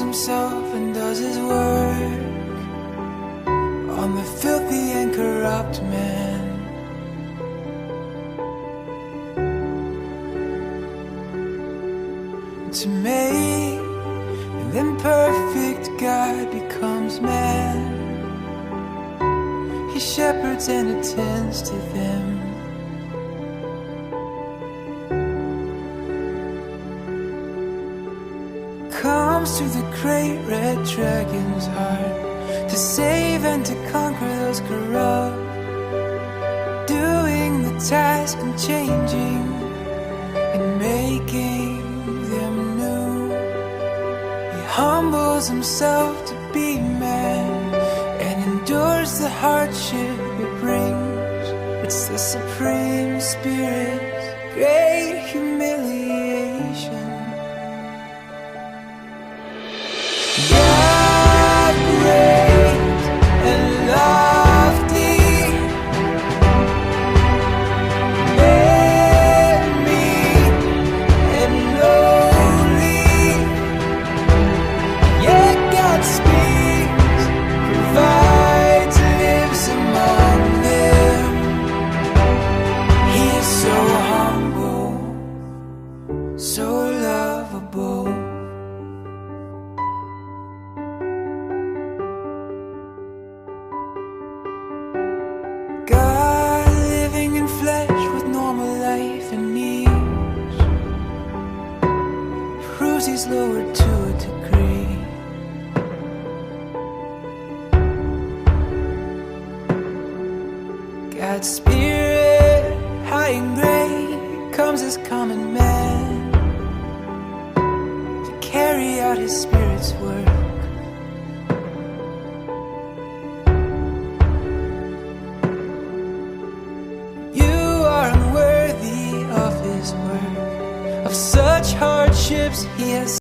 himself and does his work on the filthy and corrupt man. To make an imperfect God becomes man. He shepherds and attends to them. Comes to the great red dragon's heart to save and to conquer those corrupt, doing the task and changing and making them new. He humbles himself to be man and endures the hardship it brings. It's the Supreme Spirit's great humiliation. God great and lofty made me and lowly, yet God speaks, provides, lives among them. He is so humble, so lovable. God living in flesh with normal life and needs proves he's lowered to a degree. God's Spirit, high and great, comes as common man to carry out his Spirit's work. Of such hardships he has